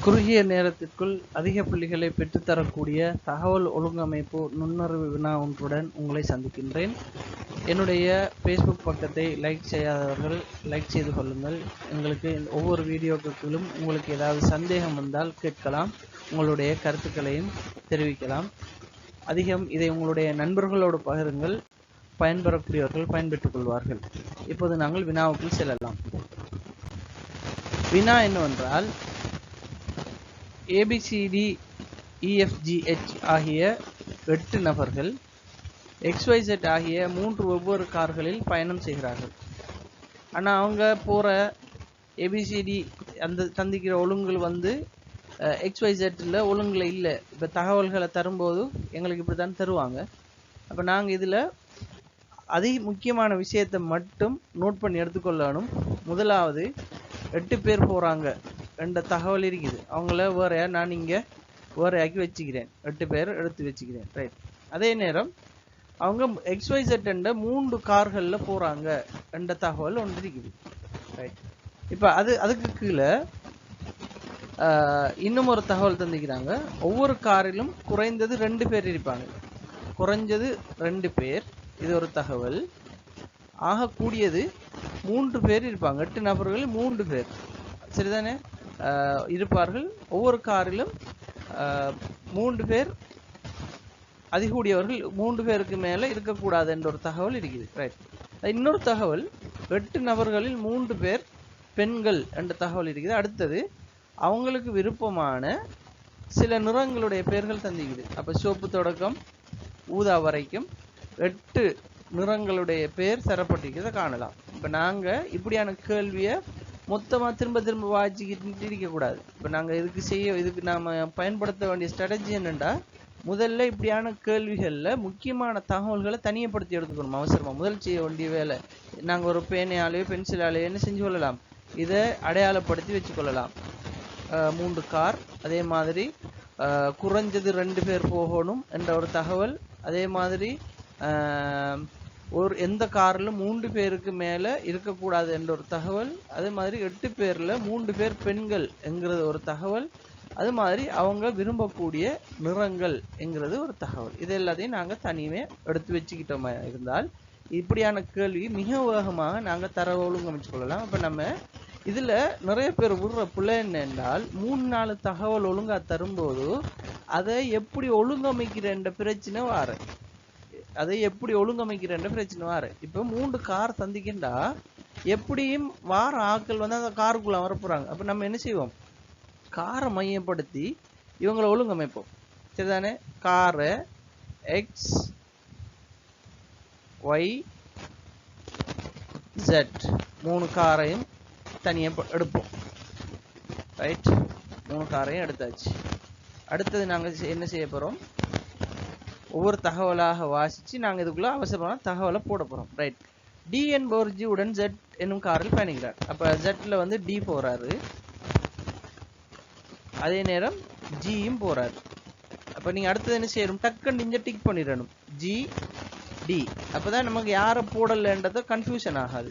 குறுகிய நேரத்திற்குள் அதிக புள்ளிகளை பெற்றுத்தரக்கூடிய தகவல் ஒழுங்கமைப்பு நுண்ணறிவு வினா ஒன்றுடன் உங்களை சந்திக்கின்றேன். என்னுடைய ஃபேஸ்புக் பக்கத்தை லைக் செய்யாதவர்கள் லைக் செய்து கொள்ளுங்கள். எங்களுக்கு ஒவ்வொரு வீடியோக்களிலும் உங்களுக்கு ஏதாவது சந்தேகம் வந்தால் கேட்கலாம். உங்களுடைய கருத்துக்களையும் தெரிவிக்கலாம். அதிகம் இதை உங்களுடைய நண்பர்களோடு பகிருங்கள். பயன்பெறக்கூடியவர்கள் பயன்பெற்றுக் கொள்வார்கள். இப்போது நாங்கள் வினாவுக்குள் செல்லலாம். வினா என்னவென்றால், ABCD EFGH ஆகிய 8 நபர்கள் XYZ ஆகிய 3 வெவ்வேறு கார்களில் பயணம் செய்கிறார்கள். ஆனால் அவங்க போகிற ABCD அந்த தந்திக்கிற ஒழுங்குகள் XYZல ஒழுங்குல இல்லை. இப்போ தகவல்களை தரும்போது எங்களுக்கு இப்படி தான் தருவாங்க. அப்போ நாங்கள் இதில் முக்கியமான விஷயத்தை மட்டும் நோட் பண்ணி எடுத்துக்கொள்ளணும். முதலாவது 8 பேர் போகிறாங்க என்ற தகவல் இருக்குது. அவங்கள நான் இங்கே வேறையாக்கி வச்சுக்கிறேன். 8 பேர் எடுத்து வச்சுக்கிறேன். ரைட். அதே நேரம் அவங்க XYZ என்ற 3 கார்களில் போகிறாங்க என்ற தகவல் ஒன்று இருக்குது. ரைட். இப்போ அதுக்கு கீழே இன்னும் ஒரு தகவல் தந்திக்கிறாங்க. ஒவ்வொரு காரிலும் குறைந்தது 2 பேர் இருப்பாங்க. குறைஞ்சது 2 பேர், இது ஒரு தகவல். ஆகக்கூடியது 3 பேர் இருப்பாங்க. 8 நபர்கள் 3 பேர் சரிதானே இருப்பார்கள். ஒவ்வொரு காரிலும் 3 பேர், அதிகூடியவர்கள் 3 பேருக்கு மேலே இருக்கக்கூடாது என்ற ஒரு தகவல் இருக்குது. ரைட். இன்னொரு தகவல் 8 நபர்களில் 3 பேர் பெண்கள் என்ற தகவல் இருக்குது. அடுத்தது அவங்களுக்கு விருப்பமான சில நிறங்களுடைய பெயர்கள் தந்திக்குது. அப்போ சிவப்பு தொடக்கம் ஊதா வரைக்கும் 8 நிறங்களுடைய பெயர் தரப்பட்டிருக்கிறத காணலாம். இப்போ நாங்கள் இப்படியான கேள்வியை மொத்தமாக திரும்ப வாசிக்கிட்டு இருக்கக்கூடாது. இப்போ நாங்கள் இதுக்கு நாம் பயன்படுத்த வேண்டிய ஸ்ட்ராட்டஜி என்னென்னா, முதல்ல இப்படியான கேள்விகளில் முக்கியமான தகவல்களை தனியப்படுத்தி எடுத்துக்கணும். அவசரமாக முதல் செய்ய வேண்டிய வேலை, நாங்கள் ஒரு பேனையாலேயோ பென்சிலாலேயோ என்ன செஞ்சு கொள்ளலாம், இதை அடையாளப்படுத்தி வச்சுக்கொள்ளலாம். 3 கார், அதே மாதிரி குறைஞ்சது 2 பேர் போகணும் என்ற ஒரு தகவல், அதே மாதிரி எந்த காரில் 3 பேருக்கு மேலே இருக்கக்கூடாது என்ற ஒரு தகவல், அதே மாதிரி 8 பேரில் 3 பேர் பெண்கள் என்கிறது ஒரு தகவல், அது மாதிரி அவங்க விரும்பக்கூடிய நிறங்கள் என்கிறது ஒரு தகவல். இது எல்லாத்தையும் நாங்கள் தனியுமே எடுத்து வச்சுக்கிட்டோமா இருந்தால் இப்படியான கேள்வி மிக வேகமாக நாங்கள் தரவு ஒழுங்கமைச்சு கொள்ளலாம். அப்போ நம்ம இதில் நிறைய பேர் விடுற பிள்ளை என்னென்றால், 3-4 தகவல் ஒழுங்காக தரும்போது அதை எப்படி ஒழுங்கமைக்கிறேன்ற பிரச்சனை வாரு. இப்போ 3 கார் தந்திக்கின்றா எப்படியும் வார ஆட்கள் அந்த காருக்குள்ள வரப்போறாங்க. அப்போ நம்ம என்ன செய்வோம், காரை மையப்படுத்தி இவங்களை ஒழுங்கமைப்போம். சரிதானே? காரை XYZ 3 காரையும் தனியாக எடுப்போம். ரைட். 3 காரையும் எடுத்தாச்சு. அடுத்தது நாங்கள் என்ன செய்ய போகிறோம், ஒவ்வொரு தகவலாக வாசித்து நாங்கள் இதுக்குள்ளே அவசரமான தகவலை போட போகிறோம். ரைட். D என்பவர் G உடன் Z என்னும் காரில் பயணிக்கிறார். அப்போ Zல D போகிறாரு, அதே நேரம் Gயும் போகிறாரு. அப்போ நீங்கள் அடுத்தது என்ன செய்யணும், டக்குன்னு இங்கே டிக் பண்ணிடணும் GD. அப்போ தான் நமக்கு யாரை போடலைன்றதை கன்ஃபியூஷன் ஆகாது.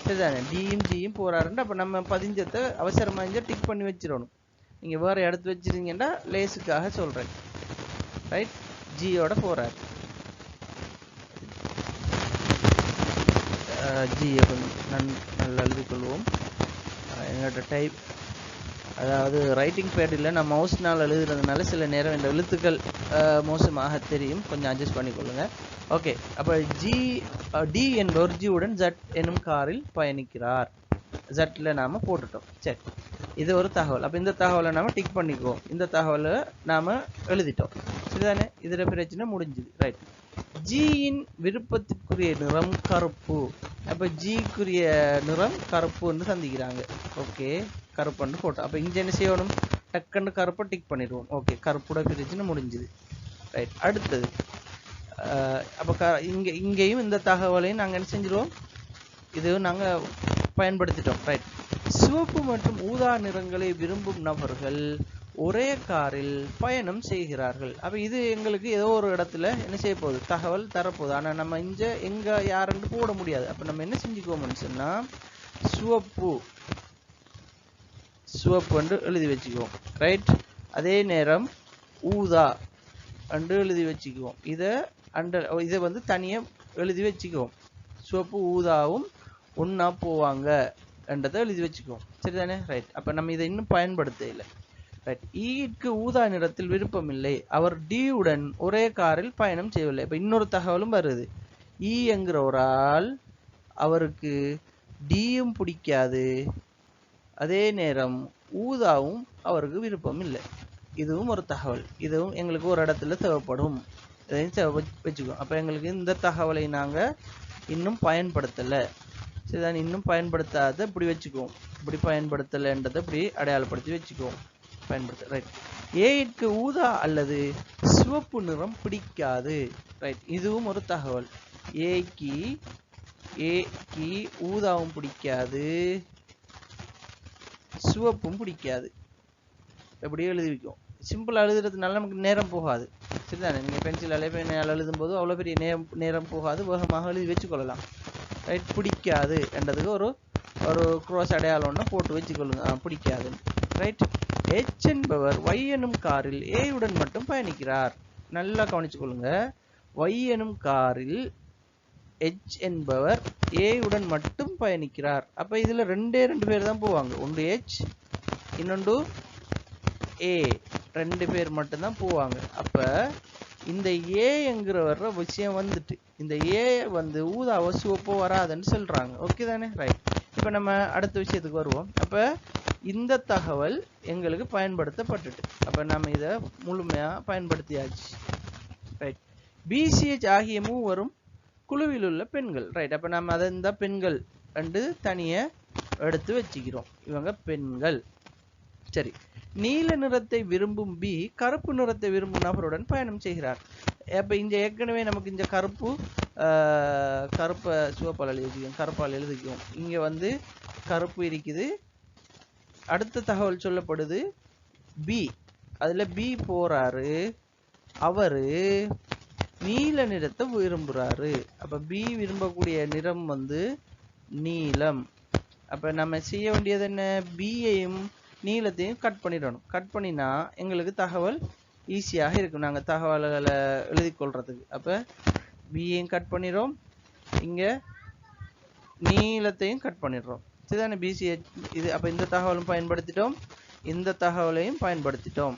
சரிதானே? Dயும் Gயும் போகிறாருன்னு அப்போ நம்ம பதிஞ்சத்தை அவசரமாக இங்கே டிக் பண்ணி வச்சிடணும். நீங்கள் வேறு எடுத்து வச்சிருந்தீங்கன்னா லேஸுக்காக சொல்கிறேன். ரைட். ஜியோட போகிறார். ஜியை கொஞ்சம் நல்லா எழுதிக்கொள்வோம். எங்கள்கிட்ட டைப், அதாவது ரைட்டிங் பேடில் நான் மவுஸ்னால் எழுதுறதுனால சில நேரம் இந்த எழுத்துக்கள் மோசமாக தெரியும், கொஞ்சம் அட்ஜஸ்ட் பண்ணிக்கொள்ளுங்கள். ஓகே. அப்போ D என்பவர் G உடன் Z என்னும் காரில் பயணிக்கிறார். Zல நாம் போட்டுட்டோம். சரி, இது ஒரு தகவல். அப்போ இந்த தகவலை நாம் டிக் பண்ணிக்குவோம். இந்த தகவலை நாம் எழுதிட்டோம். சரிதானே? இதில் பிரச்சனை முடிஞ்சுது. ரைட். ஜியின் விருப்பத்திற்குரிய நிறம் கருப்பு. அப்போ ஜிக்குரிய நிறம் கருப்புன்னு சந்திக்கிறாங்க. ஓகே, கருப்புன்னு போட்டோம். அப்போ இங்கே என்ன செய்யணும், டக்குன்னு கருப்பை டிக் பண்ணிடுவோம். ஓகே, கருப்போட பிரச்சனை முடிஞ்சுது. ரைட். அடுத்தது அப்போ இங்கேயும் இந்த தகவலையும் நாங்கள் என்ன செஞ்சிடுவோம், இது நாங்கள் பயன்படுத்திட்டோம். ரைட். சிவப்பு மற்றும் ஊதா நிறங்களை விரும்பும் நபர்கள் ஒரே காரில் பயணம் செய்கிறார்கள். அப்போ இது எங்களுக்கு ஏதோ ஒரு இடத்துல என்ன செய்ய போகுது, தகவல் தரப்போகுது. ஆனால் நம்ம இங்கே எங்கே யாருன்னு போட முடியாது. அப்போ நம்ம என்ன செஞ்சுக்குவோம்னு சொன்னால், சிவப்பு என்று எழுதி வச்சுக்குவோம். ரைட். அதே நேரம் ஊதா என்று எழுதி வச்சுக்குவோம். இதை வந்து தனியாக எழுதி வச்சுக்குவோம். சிவப்பு ஊதாவும் ஒன்றா போவாங்க என்றதை எழுதி வச்சுக்குவோம். சரிதானே? ரைட். அப்போ நம்ம இதை இன்னும் பயன்படுத்த இல்லை. ரைட். ஈக்கு ஊதா நிறத்தில் விருப்பம் இல்லை. அவர் டியுடன் ஒரே காரில் பயணம் செய்யவில்லை. இப்போ இன்னொரு தகவலும் வருது. ஈ என்கிற ஒரு ஆள், அவருக்கு டியும் பிடிக்காது, அதே நேரம் ஊதாவும் அவருக்கு விருப்பம் இல்லை. இதுவும் ஒரு தகவல். இதுவும் எங்களுக்கு ஒரு இடத்துல தேவைப்படும். இதையும் வச்சுக்கோம். அப்போ எங்களுக்கு இந்த தகவலை நாங்கள் இன்னும் பயன்படுத்தலை. சரிதான்? இன்னும் பயன்படுத்தாத இப்படி வச்சுக்குவோம். இப்படி பயன்படுத்தலைன்றதை இப்படி அடையாளப்படுத்தி வச்சுக்குவோம். பயன்படுத்த. ரைட். ஏக்கு ஊதா அல்லது சிவப்பு நிறம் பிடிக்காது. ரைட். இதுவும் ஒரு தகவல். ஏக்கு ஊதாவும் பிடிக்காது, சிவப்பும் பிடிக்காது. எப்படியோ எழுதி வைக்கும். சிம்பிளா எழுதுறதுனால நமக்கு நேரம் போகாது. சரிதானே? நீங்க பென்சில் அலைபேனையால் எழுதும் போது அவ்வளவு பெரிய நேரம் போகாது. வேகமாக எழுதி வச்சுக்கொள்ளலாம். ரைட். பிடிக்காது என்றதுக்கு ஒரு cross அடையாளம்னா போட்டு வச்சுக்கொள்ளுங்க. பிடிக்காது. ரைட். H என்பவர் Y எனும் காரில் A உடன் மட்டும் பயணிக்கிறார். நல்லா கவனிச்சுக்கொள்ளுங்க. Y எனும் காரில் H என்பவர் A உடன் மட்டும் பயணிக்கிறார். அப்ப இதுல ரெண்டு பேர் தான் போவாங்க. ஒன்று H, இன்னொன்று A. ரெண்டு பேர் மட்டும் தான் போவாங்க. அப்ப இந்த A என்கிறவர விஷயம் வந்துட்டு இந்த A வந்து ஊதாவோ சிவப்போ வராதுன்னு சொல்றாங்க. ஓகே தானே? ரைட். இப்ப நம்ம அடுத்த விஷயத்துக்கு வருவோம். அப்ப இந்த தகவல் எங்களுக்கு பயன்படுத்தப்பட்டுட்டு, அப்ப நம்ம இதை முழுமையா பயன்படுத்தியாச்சு. ரைட். BCH ஆகிய மூவரும் குழுவில் உள்ள பெண்கள். ரைட். அப்ப நம்ம அதை இந்த பெண்கள் ரெண்டு தனியா எடுத்து வச்சுக்கிறோம். இவங்க பெண்கள். சரி. நீல நிறத்தை விரும்பும் B கருப்பு நிறத்தை விரும்பும் நபருடன் பயணம் செய்கிறார். அப்ப இந்த ஏற்கனவே நமக்கு இந்த கருப்பை சிவப்பால் எழுதிக்கும், கருப்பால் எழுதிக்கும். இங்க வந்து கருப்பு இருக்குது. அடுத்த தகவல் சொல்லப்படுது B. அதுல B போறாரு. அவரு நீல நிறத்தை விரும்புறாரு. அப்ப B விரும்பக்கூடிய நிறம் வந்து நீலம். அப்ப நம்ம செய்ய வேண்டியது என்ன? B-யையும் நீளத்தையும் கட் பண்ணிடணும். கட் பண்ணினா எங்களுக்கு தகவல் ஈஸியாக இருக்கும். நாங்கள் தகவல்களை எழுதி கொள்றதுக்கு. அப்ப B-யையும் கட் பண்ணிடுறோம், இங்க நீளத்தையும் கட் பண்ணிடுறோம். இதுதானே BCH. இது அப்ப இந்த தகவலும் பயன்படுத்திட்டோம், இந்த தகவலையும் பயன்படுத்திட்டோம்.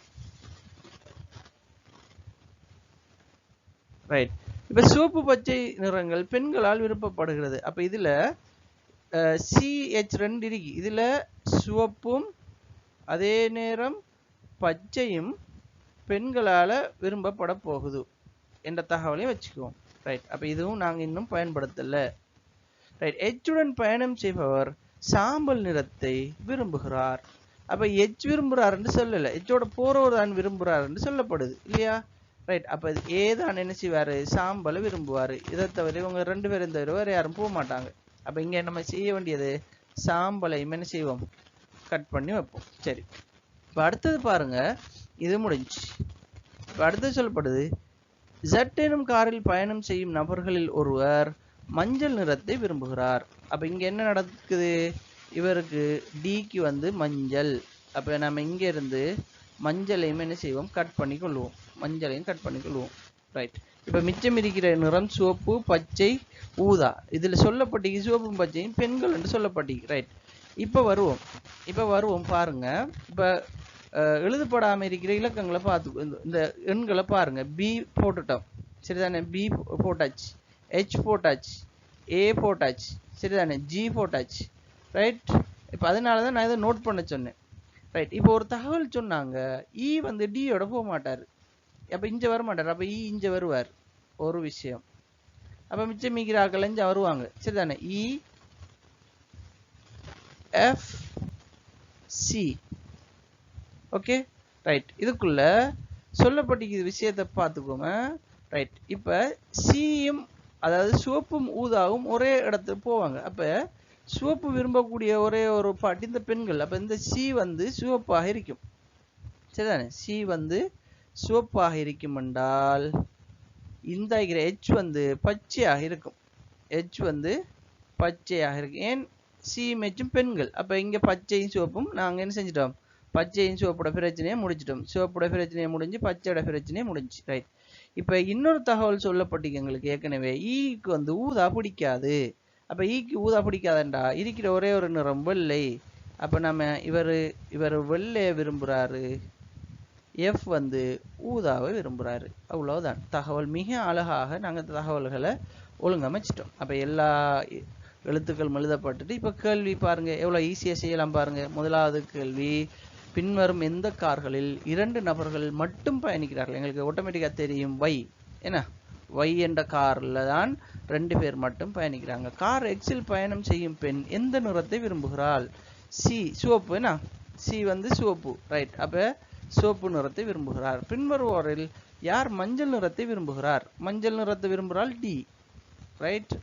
ரைட். இப்ப சிவப்பு பச்சை நிறங்கள் பெண்களால் விரும்பப்படுகிறது. அப்ப இதுல CH2 இருக்கு. இதுல சிவப்பும் அதே நேரம் பச்சையும் பெண்களால விரும்பப்பட போகுது என்ற தகவலையும் வச்சுக்குவோம். ரைட். அப்ப இதுவும் நாங்க இன்னும் பயன்படுத்தல. ரைட். H-உடன் பயணம் செய்பவர் சாம்பல் நிறத்தை விரும்புகிறார். அப்ப H விரும்புறார் என்று சொல்லல, H-ஓட போறவர் தான் விரும்புறார் என்று சொல்லப்படுது இல்லையா? ரைட். அப்ப A தான் என்ன செய்வாரு? சாம்பலை விரும்புவாரு. இதை தவிர இவங்க ரெண்டு பேரும் தவிர வேற யாரும் போக மாட்டாங்க. அப்ப இங்க நம்ம செய்ய வேண்டியது சாம்பலையும் என்ன செய்வோம்? கட் பண்ணி வைப்போம். சரி. இப்ப அடுத்தது பாருங்க, இது முடிஞ்சு. இப்ப அடுத்தது சொல்லப்படுது Z எனும் காரில் பயணம் செய்யும் நபர்களில் ஒருவர் மஞ்சள் நிறத்தை விரும்புகிறார். அப்ப இங்க என்ன நடக்குது? இவருக்கு Dக்கு வந்து மஞ்சள். அப்ப நம்ம இங்க இருந்து மஞ்சளையும் என்ன செய்வோம்? கட் பண்ணி கொள்வோம். மஞ்சளையும் கட் பண்ணி கொள்வோம். ரைட். இப்ப மிச்சம் இருக்கிற நிறம் சிவப்பு, பச்சை, ஊதா. இதுல சொல்லப்பட்டிக்கு சிவப்பும் பச்சையும் பெண்கள் என்று சொல்லப்பட்டிக்கு. ரைட். இப்ப வருவோம் பாருங்க. இப்ப எழுதப்படாம இருக்கிற இலக்கங்களை பார்த்து இந்த எண்களை பாருங்க. B போட்டுட்டோம். சரிதானே? B போட்டாச்சு, H போட்டாச்சு, A போட்டாச்சு. சரிதானே? G போட்டாச்சு. ரைட். இப்ப அதனாலதான் நான் இதை நோட் பண்ண சொன்னேன். ரைட். இப்போ ஒரு தகவல் சொன்னாங்க, E வந்து D-யோட போக மாட்டாரு. அப்ப இங்க வர மாட்டாரு. அப்ப E இங்க வருவார். ஒரு விஷயம். அப்ப மிச்சம் மிக்கிறார்கள் இங்க வருவாங்க. சரிதானே? E F C. Okay. Right. இதுக்குள்ள சொல்லப்பட்டிருக்கிற விஷயத்தை பார்த்துக்கோங்க. ரைட். இப்ப சியும் அதாவது சிவப்பும் ஊதாவும் ஒரே இடத்துக்கு போவாங்க. அப்ப சிவப்பு விரும்பக்கூடிய ஒரே ஒரு பாட்டி இந்த பெண்கள். அப்ப இந்த C வந்து சிவப்பாக இருக்கும். சரிதானே? C வந்து சிவப்பாக இருக்கும் என்றால் இந்த H வந்து பச்சையாக இருக்கும். H வந்து பச்சையாக இருக்கும். ஏன்? சி இமேஜும் பெண்கள். அப்போ இங்கே பச்சையும் சிவப்பும் நாங்கள் என்ன செஞ்சிட்டோம், பச்சையும் சிவப்போட பிரச்சனையை முடிச்சிட்டோம். சிவப்போட பிரச்சனையை முடிஞ்சு பச்சையோட பிரச்சனையை முடிஞ்சு. ரைட். இப்போ இன்னொரு தகவல் சொல்லப்பட்டிருக்கு எங்களுக்கு ஏற்கனவே. ஈக்கு வந்து ஊதா பிடிக்காது. அப்போ ஈக்கு ஊதா பிடிக்காதண்டா இருக்கிற ஒரே ஒரு நிறம் வெள்ளை. அப்போ நம்ம இவர் வெள்ளையை விரும்புகிறாரு, எஃப் வந்து ஊதாவை விரும்புகிறாரு. அவ்வளோதான் தகவல். மிக அழகாக நாங்கள் தகவல்களை ஒழுங்கமைச்சிட்டோம். அப்போ எல்லா எழுத்துக்கள் எழுதப்பட்டுட்டு இப்போ கேள்வி பாருங்க, எவ்வளோ ஈஸியாக செய்யலாம் பாருங்க. முதலாவது கேள்வி, பின்வரும் எந்த கார்களில் 2 நபர்கள் மட்டும் பயணிக்கிறார்கள்? எங்களுக்கு ஆட்டோமேட்டிக்காக தெரியும் Y. என்ன Y என்ற காரில் தான் 2 பேர் மட்டும் பயணிக்கிறாங்க. கார் எக்ஸில் பயணம் செய்யும் பெண் எந்த நிறத்தை விரும்புகிறாள்? சி சிவப்பு. என்ன சி வந்து சிவப்பு. ரைட். அப்போ சிவப்பு நிறத்தை விரும்புகிறார். பின்வருவோரில் யார் மஞ்சள் நிறத்தை விரும்புகிறார்? மஞ்சள் நிறத்தை விரும்புகிறாள் டி. ரைட்.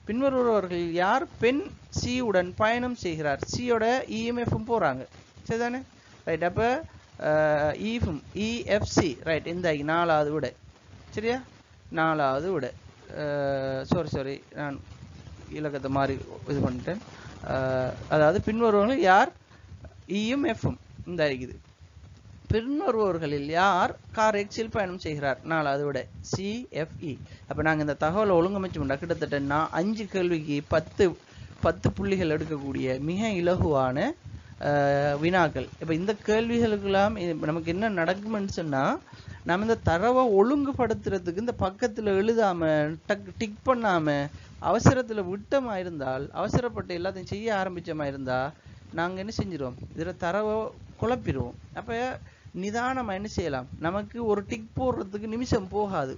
பின்வருபவர்களில் யார் பெண் சி உடன் பயணம் செய்கிறார்? சியோட இஎம்எஃப்பும் போகிறாங்க. சரிதானே? ரைட். அப்போ இஎஃப்சி. ரைட். இந்த 4வது விட. சரியா? 4வது விட. சாரி நான் இலக்கத்தை மாதிரி இது பண்ணிட்டேன். அதாவது பின்வருவர்கள் யார் இயும் எஃப்பும் இந்த இருக்குது. பின்வருபவர்களில் யார் கார் எக்ஸில் பயணம் செய்கிறார்? 4வது விட சிஎஃப்இ. அப்போ நாங்கள் இந்த தகவலை ஒழுங்கமைச்சோம்னா கிட்டத்தட்ட 5 கேள்விக்கு 10 புள்ளிகள் எடுக்கக்கூடிய மிக இலகுவான வினாக்கள். இப்போ இந்த கேள்விகளுக்கெல்லாம் நமக்கு என்ன நடக்கும்னு சொன்னால், நம்ம இந்த தரவை ஒழுங்குபடுத்துறதுக்கு இந்த பக்கத்தில் எழுதாமல் டிக் பண்ணாமல் அவசரத்தில் விட்டமாக இருந்தால், அவசரப்பட்டு எல்லாத்தையும் செய்ய ஆரம்பித்தமாக இருந்தால் நாங்கள் என்ன செஞ்சிடுவோம், இதில் தரவை குழப்பிடுவோம். அப்போ நிதானமாக என்ன செய்யலாம், நமக்கு ஒரு டிக் போடுறதுக்கு நிமிஷம் போகாது.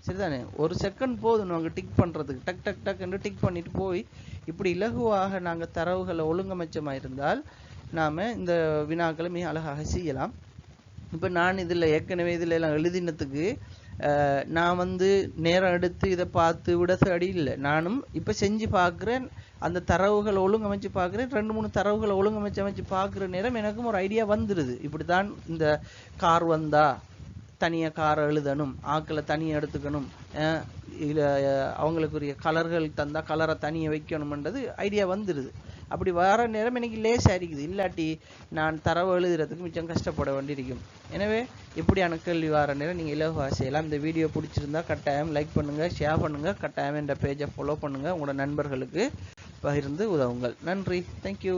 சரிதானே? ஒரு செகண்ட் போதும் நாங்கள் டிக் பண்ணுறதுக்கு. டக் டக் டக்குன்னு டிக் பண்ணிட்டு போய் இப்படி இலகுவாக நாங்கள் தரவுகளை ஒழுங்கமைச்சமாக இருந்தால் நாம் இந்த வினாக்களை மிக அழகாக செய்யலாம். இப்போ நான் இதில் ஏற்கனவே இதில் எல்லாம் எழுதினத்துக்கு நான் வந்து நேரம் எடுத்து இதை பார்த்து விட தேடி இல்லை. நானும் இப்போ செஞ்சு பார்க்குறேன், அந்த தரவுகளை ஒழுங்கமைச்சு பார்க்குறேன். 2-3 தரவுகளை ஒழுங்கமைச்சு பார்க்குற நேரம் எனக்கும் ஒரு ஐடியா வந்துடுது. இப்படி தான் இந்த கார் வந்தால் தனியாக காரை எழுதணும், ஆக்களை தனியாக எடுத்துக்கணும், இல்லை அவங்களுக்குரிய கலர்கள் தந்தால் கலரை தனியாக வைக்கணும்ன்றது ஐடியா வந்துடுது. அப்படி வர நேரம் எனக்கு லேசாக இருக்குது. இல்லாட்டி நான் தரவு எழுதுறதுக்கு மிச்சம் கஷ்டப்பட வேண்டியிருக்கும். எனவே இப்படியான கேள்வி வர நேரம் நீங்கள் இலகுவாக செய்யலாம். இந்த வீடியோ பிடிச்சிருந்தா கட்டாயம் லைக் பண்ணுங்கள், ஷேர் பண்ணுங்கள், கட்டாயம் இந்த பேஜை ஃபாலோ பண்ணுங்கள், உங்களோட நண்பர்களுக்கு பகிர்ந்து உதவுங்கள். நன்றி. தேங்க்யூ.